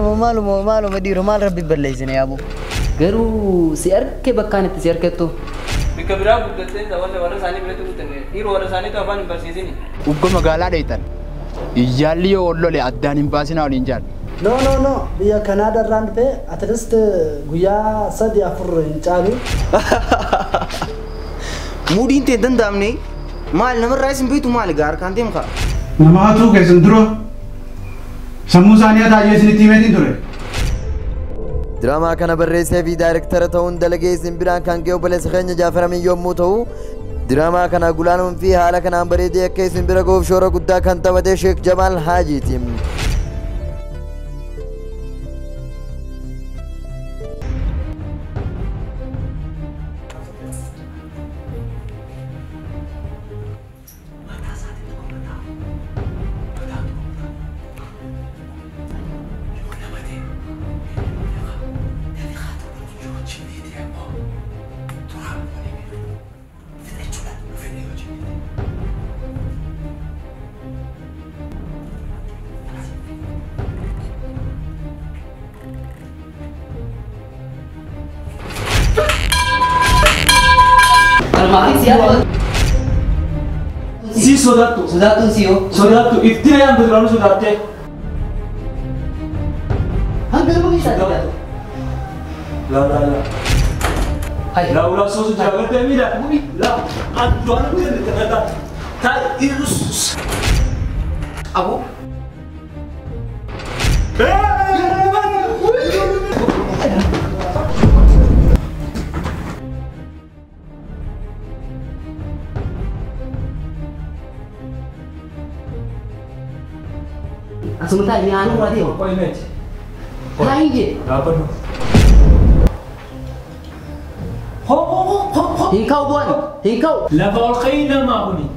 مالو مديرو مال ربي بليزني يا أبو قالوا سيرك بكانت سيركتو بكبرها بدتين ده ولا ثاني بلاتو بتني إيرو ولا ثاني تو أفان برسيزني وكم قال عليتن يجالي ولا لا أداني باسنا ولا إنجال No بيا كندا راند به أترست غيا صدي أفر إنجالي مودين تدن دامني مال نمر رايس بيتو مال غار كانتي مخا نما تو كيسندرو سموزانيا دا يسني تيمين دوري دراما كان بريسي في دايركتور تون دلقي سنبران كان جيو بلس خنجة جعفر من يوم موتو دراما كان غلانون في حالة كان بريدي كي سنبرا قوف شورا قدا كان تبدي شيخ جمال حاجي تيم Si sodato سيو sodato ittine yang berlalu sodate hampir bisa la hai la ulah sosu jaga temi dah la aduan dia kata tak irus Abu sebentar ini anu berarti ya? Apa ini? Lain je. Apa tu? Hingkau buat, hingkau. Level kaina mau ni.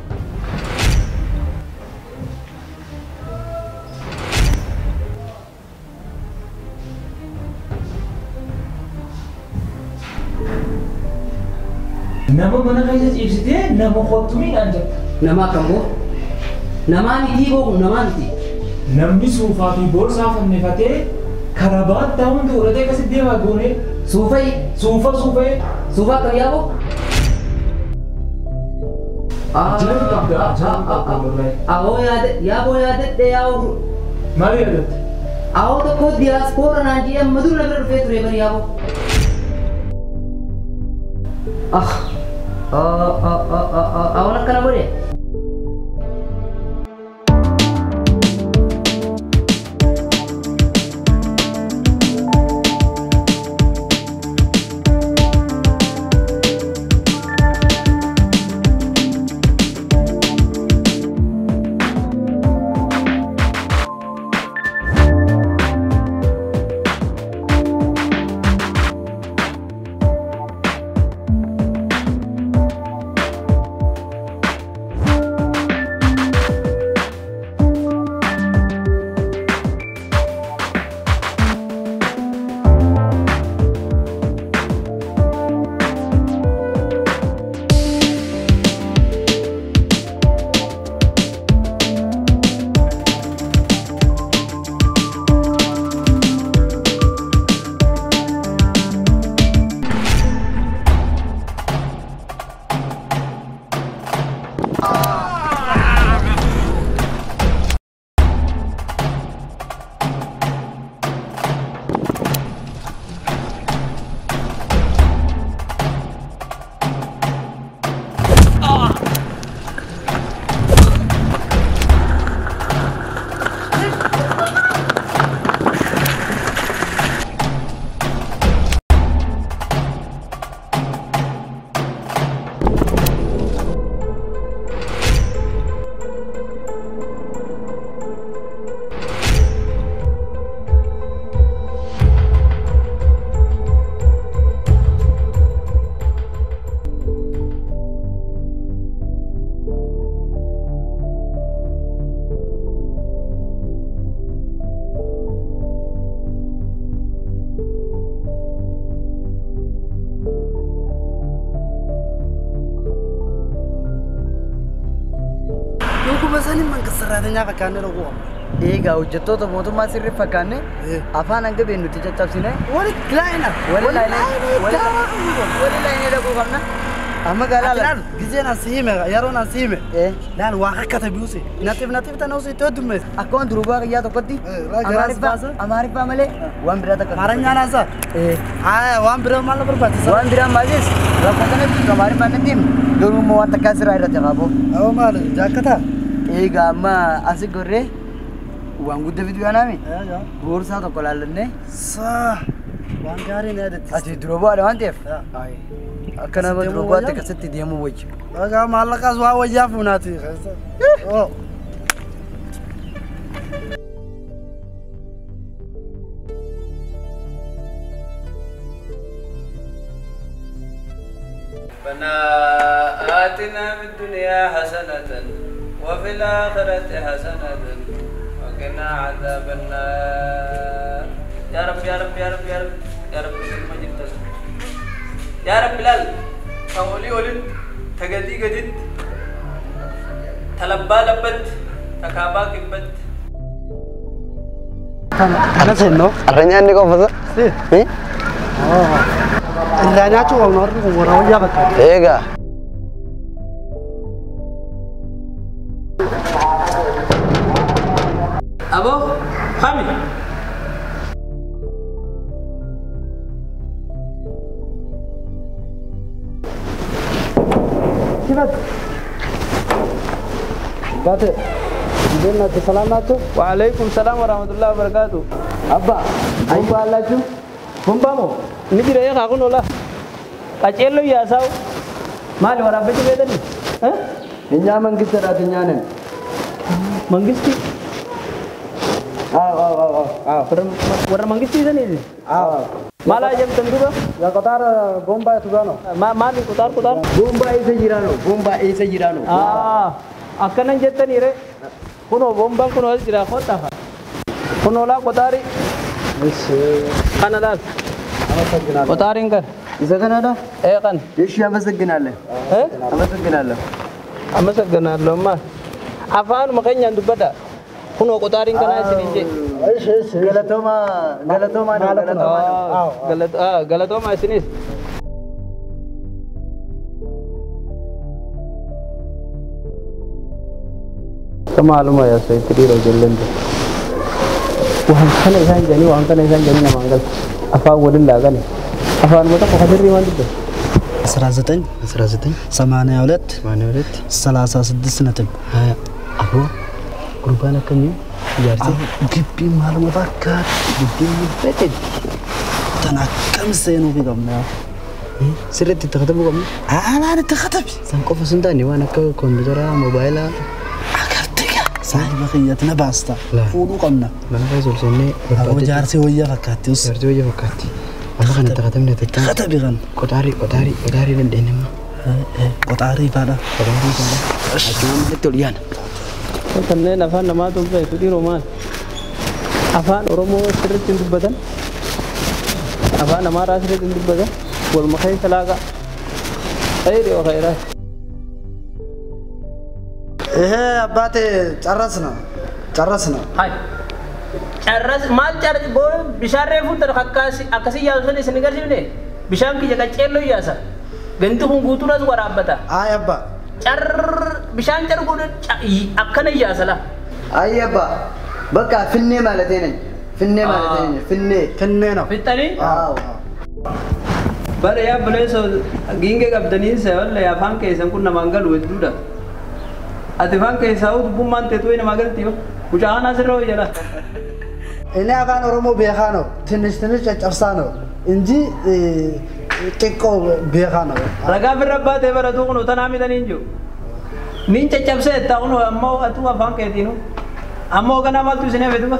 Nama mana kaya ibsite? Nama khotumi anja. Nama kamu? Nama ni tibo, nama ni. Namni sofa fi borsa fannifate karabat taun durate kasi dewa gone sofa kariabo awo yade de awo mari adat awo to ko diaspora nanti am madu nagar fetre bari awo awo nakana bore يوكو بساني من كسراتنا فكان الروم Egaa hojjettoota mootummaa sirrii fakkaanne afaan hanga beeknu nuti caccabsine walitti laayinee dhaquu qabna. Amma gaalaala. Gizeen asiime yeroon asiime. Laan waa akka tabiusi. Natiif tanuu si itti dumme. Akkuma durubaa qiyyaa tokkotti Amaariffaa malee waan biraa takka. Maranyaan asa. Waan biraa maal barbaachisa? Waan biraa maalis rakkoo kanatti Amaariffaa natti himi. Garuu immoo waan takkaa sirraa irratti qabu. Maal jaakkataa? Egaa amma asi gorree waan guddaa fidu yaanaami. Boorsaa tokko laallanne. Waan gaarii na yaadatti. Ati durubaadha waan ta'eef. Akka nama durubaatti akkasitti deemuu wayya. Egaa maallaqaas waa wayyaa fuunaati. ربنا آتنا في الدنيا حسنة وفي الآخرة حسنة وقنا عذاب النار يا رب يا رب يا رب يا رب يا رب يا رب بلال أولي أولد تقدي قدد تلبى لبت تكابا كبت أنا سنو Arranya ni kau fasa? إلا ناتو أو نور وراء ويا بك Ega. أبو خامي كيفك؟ باتي جينا السلام عليكم وعليكم السلام ورحمة الله وبركاته Abba, ayyuka alachu. Kumpamo niji raya kakun ola kacelo ya sao mal warabe je bedani Inya mangista ra tinyanen. mangisti warna mangisti tani mala jam tentu ba يا قطار بومبا تجانو mali kutar Bomba isa jirano. akanan jettani re kuno bomba kuno jira khota fa kuno la kotari kana dal kotarin kan Isa kanada? kan Yeshi amasaginalle. Amasaginalle. amasaganallo ma afaan makanya dubbada kuno kotarin kana sininje Galatoma galatoma sinis Kemaluma ya saya kira jalan tu. Wah, kana isan jani, wah kana isan jani nama anggal. Apa wadin lagan? Afaan mata kau hadir di mana tu? 19 82 36 نتم Aku kurban akan جارتي جبي معلومة فكر Gede betul. أنا كم سنة في قمنا Seret ditakatabu kamu. أنا تخطب Sangko fasuntan ni wana ke komputer mobile. أكرتك صاحب بقيتنا باستا لا. فولو قمنا Mana kau solusinya? أبو جارتي ويا فكاتيوس Sertu aja fakati. Apa kan ditakatam ni tekan? خطب يغن Kotari dan denim. قطاري فانا Kotari sana. Cuma betul yan. Kanne afaan nama tu itu di Roman. Afaan Oromoo sirriitti dubbatan. Afaan Amaaraa sirriitti dubbatan. Wal makai salaga. Khayri wa khayrat. إيه أباتي جرسنا Hai. Carras mal car bo bishaan reefu tar akkasi yaasuni isin garsiifne bishaan kiyya qaceello yaasa. Ganti kun guutuunas waraabbata. أبا Car bishaan car godhe akkana yaasala. Ayaba. Bakka finne malatenin. Finne. فنينو Fittanii Wow. bara yaa buleeso giinge qabdanii seewalle afaan keessan kun namaan galu hedduudha. Ati afaan keessaa dubbummaan teetu namaa galti yoo mucaan asirra hoyyala. إني أفان أرومو بيخانو تنش جرسانو إنجي تكو بيخانو Ragaa birra baatee baratu kun utanaa midhaniin jiru. Niin caccabsee ta'uun ammoo atuu afaan keetiinu. Ammoo ganaa maaltu isin hafetu ba?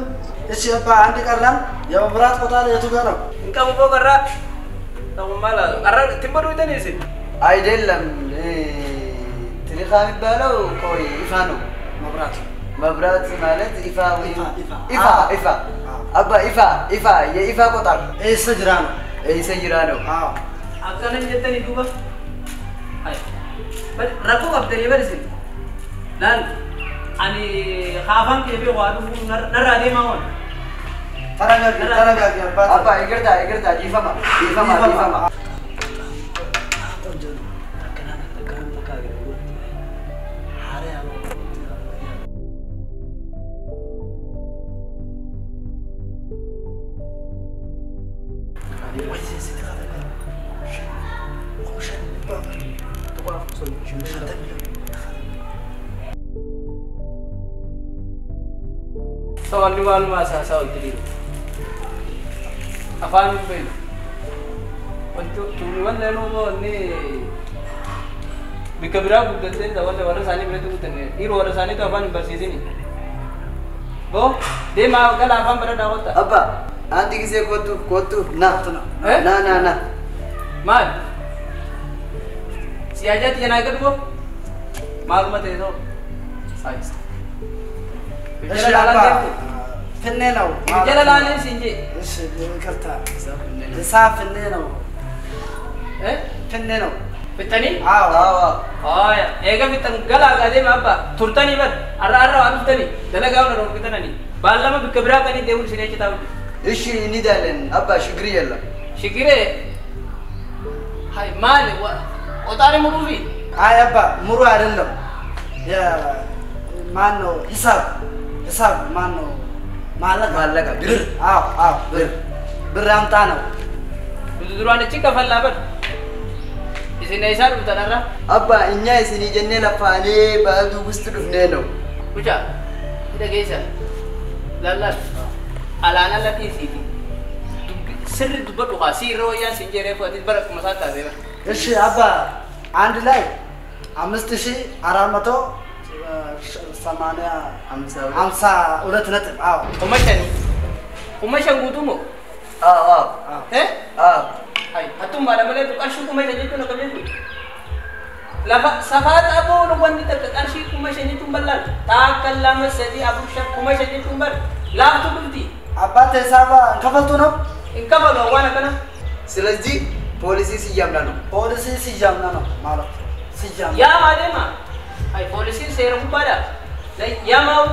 إيش يبقى عندي كرلان يا برات قطار يا تجارو Inka buboo garraa. Ta'u maala arra timbaduu itanii isin. Aydellam. Tiliqaa mibbaalau koi ifaanu. مبرات Mabrat ማለት ifa. Abba ifa. Ya ifa kotar. إيش جرانو Isa jirano. Akkanan jettanii duuba. Rakkoo qabdanii barisin. Laal Ani kaafan kebe waadu narra deema on. Taraga apa igerda difama. So anuan masa sa utili. Afaan bin. Untuk tujuan leno mo ni bikabira budete da wala sani betu kutene. Iro wala sani to afaan bersisi ni. Bo de ma kala afaan pada dawata. Abba anti kise kotu na. Man. Si aja tiyan agad bo. Malumat itu. Size. فنينو جل لا نسينجي ايش كرتا لسا فنينو ايه فنينو فتني يا ايغا فتن غلا غادي ما با ترتني بد ارا عرفتني دلغاو نرو كتنني بالما بكبرا كني ديول سيني تاو ايش ندالن ابا شكري يلا شكري هاي مال وطاري مروفي هاي ابا مرو አይደለም يا مانو حساب مانو ማለቃ ብር ብር አምጣ ነው ድሮን እቺ ከፈላበት እዚህ ነው ይሳር ተናራ አባ እኛ እዚህ ጀነ ለፋኔ ባዱ ውስጥ ድፍኔ ነው ኩቻ ደገይሳ ላላ አላና ለቲሲቲ ስር ድበዱ ሲሮ ያ ሲንጀሬ ፈቲ በረክ መሳታ ዘበ እሺ አባ አንድ ላይ 5400 52 ነጥብ አዎ ቁመሸን ጉቱሞ አይ አቱም ባለመለ ቃርሺ ቁመሸን ጀቱ ነው ከቤቱ ለፋ ሰፋት አቦ ነው ወንድ ተቃርሺ ቁመሸን ጀቱ በላል ታከላ መሰዲ አቡሽ ቁመሸን ጀቱ በር ላፍቱ ብልቲ አባቴ ሳባ እንከፈልቱ ነው እንከፈሉ ዋና ከና ስለዚህ ፖሊሲ ሲያምና ነው ማለት ሲያምና ያ ማደማ አይ ፖሊሲ ሴረሙ ባዳ ያማው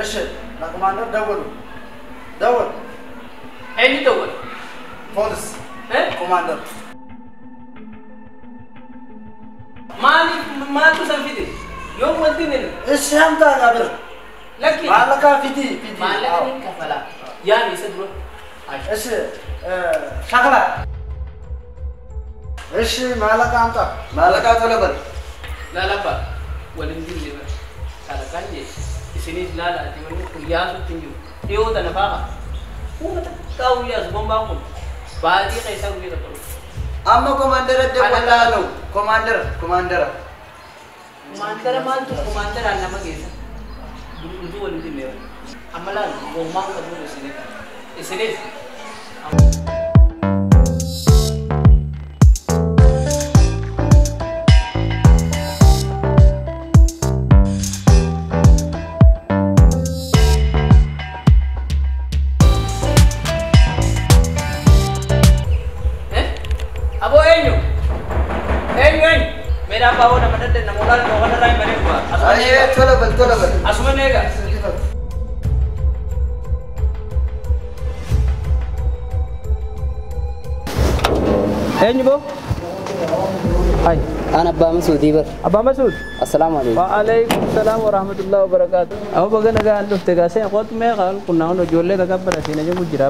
እሺ ለኮማንደር ደወል እኔ ደወል ፖሊስ ኮማንደር ማቱ ሰፊት ዮም ወንቲነ እሺ አምጣ ጋብር ለኪ ማለካ ፊቲ ማለካ ከፈላ ያን ይሰድሮ እሺ ሻክላ እሺ ማለካ አምጣ ማለካ ተለበል ላላባ ወለንጂ ሊበ ካለካንጂ እስኒ ላላ ዲመኑ ያሱ ትንዩ ዲዮ ተነፋካ ሁመተ ታውያስ ቦምባኩ ባዲ ከይሳው ይተቀሩ አማ ኮማንደር ደወላ ነው ኮማንደር ማንቱ ኮማንደር አናማ ጌሳ ዱዱ ወለንጂ ሊበ አመላ ቦምባኩ ከቡ እስኒ मेरा पाव न मदद न मोला न होना राय मरे हुआ अरे चलो बल असुमनेगा एंजबो हाय انا ابا مسعود يبر ابا مسعود السلام عليكم وعليكم السلام ورحمه الله وبركاته او بغنا قال له تغاسه قط ما قال كنا نجول تكبر سينا جو جرا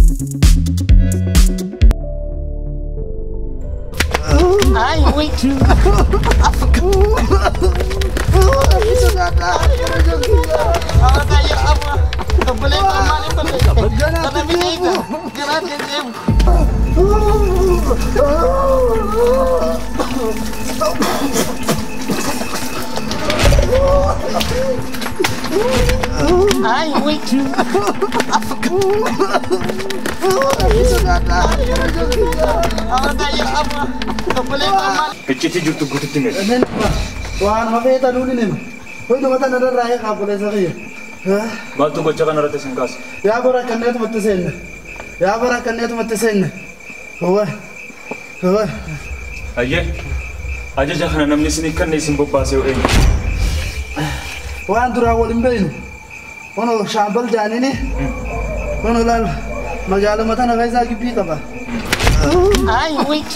Ay, wait. Ay, wait. Ejjiti jirtu guututti mee. Waan hafee taduun ni hima. Hoytu mata nadarraa eegaa buleessa kiyya. Maaltu gocha kanarratti sin kaasa? Yaa bara kanneetumatti seenne. Yaa bara kanneetumatti seenne. Hawwa. Hawwa. Ayyee. Ajaja kana namni isin kan isin bobbaasee yoo eenyu? Waan duraa waliin beeynu. Ono shaambal jaanini. Ono laal magaala mata na faayisaa gibbii qaba. Ay, wait.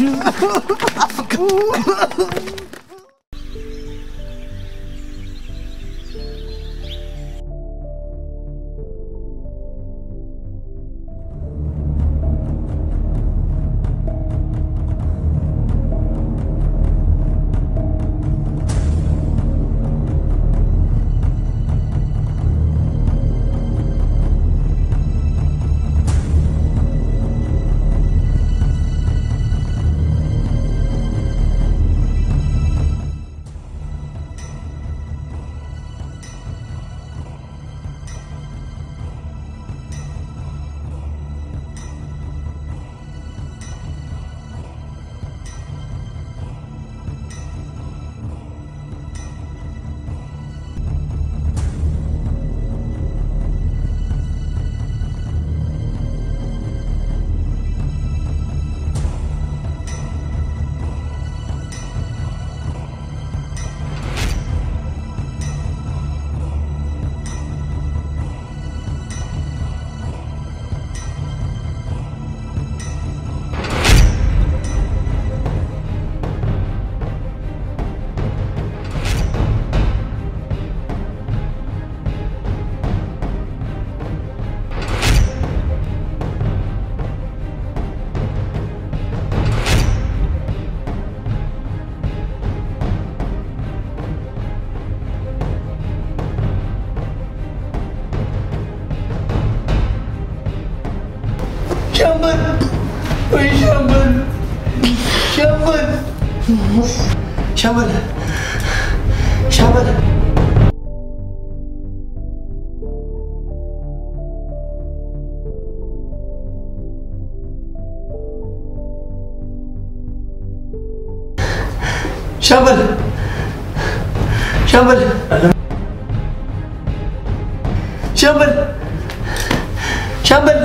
Shabal. Shabal. Shabal. Shabal. Shabal. Shabal.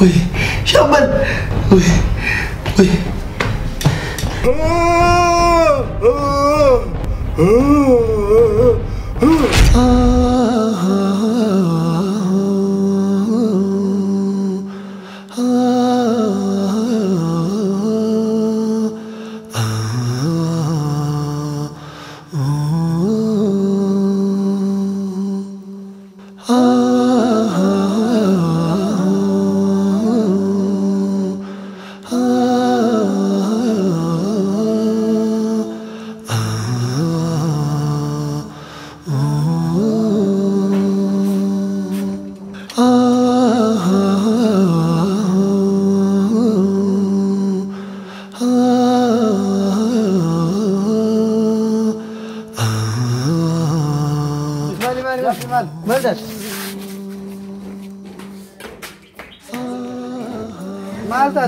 Wait. Shabal. Wait.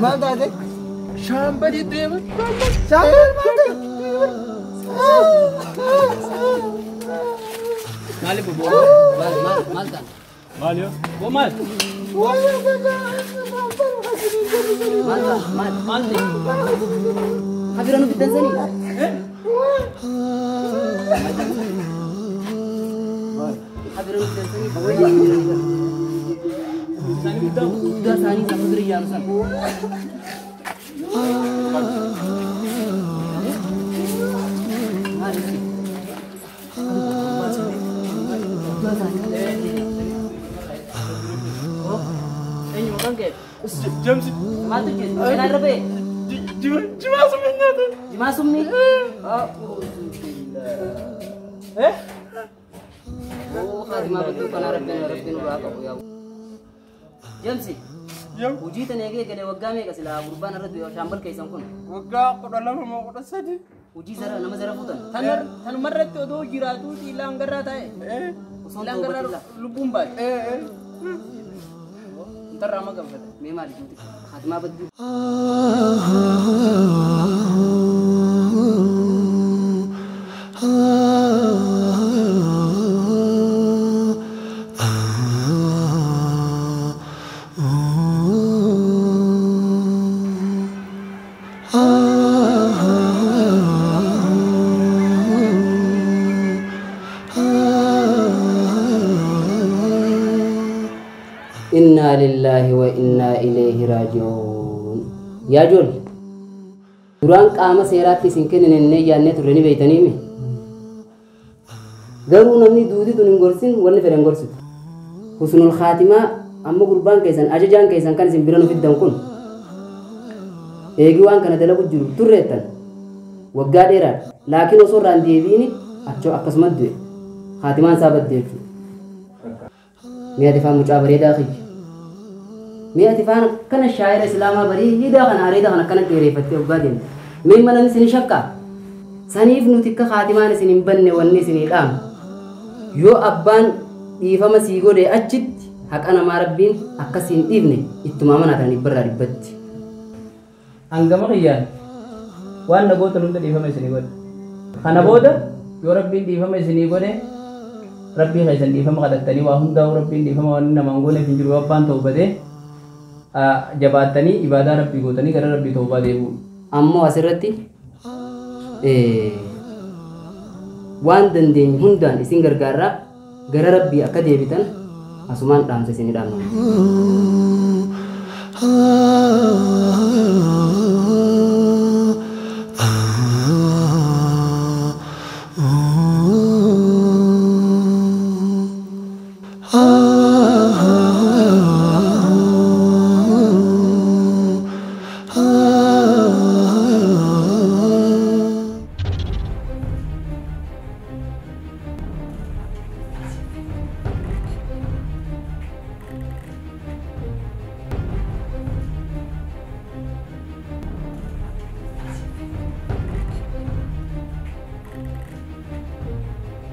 Malta. Somebody do it. Malta. Malio? Malta. Habirano di Tanzania. Habirano di Tanzania. Udah sani samudra yang sama. Eenyu maqaan kee? Jamsi. Maaltu jechuudha? Meenaa irra ba'e? Jimaa sumni nyaate. Jimaa sumni? Haatimaa badduu kanaa rabbiin irraa qabu yaa. Jamsi. Hojii tan eegee galee waggaa meeqa silaa gurbaan irratti shaambal keessan kun? Waggaa 12 moo 13. Hojii nama zara fuutan. Tanumarratti odoo jiraatu xiilaan garraa taa'e. Xiilaan garraa lubbuun baate. Intarraa ma gabbata. Mee maali nuti? Haatimaa badduu. Inna lillahi wa inna ilaihi raji'un. Yaa jol. Duraan qaama seeraatti isin kennine yaannee turre ni beeytanii mi? Garuu namni duudii tun hin gorsin wanni fedhan gorsitu. Husnul Khaatimaa amma gurbaan keessan ajajaan keessan kan isin bira nu fiddan kun eegi waan kana dalagu jiru turreettan waggaa dheeraadha. Laakiin osoo irraan deebiini achoo akkasumas du'e Khaatimaan isaa badde jechuudha. Mi'a tifaan mucaa bareedaa kiyya. Mi'a tifaan kana shaayira islaamaa bareedaa kana areeda kana akkana dheereeffattee waggaa deemte. Mee mana isin shakkaa? Saniif nuti akka Khaatimaan isin hin banne wanni isin dhaamu. Yoo abbaan dhiifama sii godhe achitti haqa namaa rabbiin akkasiin dhiifne ittuma amanatanii birraa dhibbatti. Hangama kiyyaan waan nagoota hunda dhiifama isinii godhe. Kana booda yoo rabbiin dhiifama isinii godhe rabbii keessan dhiifama kadhattanii waa hundaa'u rabbiin dhiifama waan namaan gooneef hin jiru abbaan ta'u badee jabaattanii ibaadaa rabbii gootanii gara rabbii ta'uu deebi'u. Ammoo asirratti waan dandeenyu hundaan isin gargaarraa gara rabbii akka deebitan asumaan dhaamsa isinii dhaamna.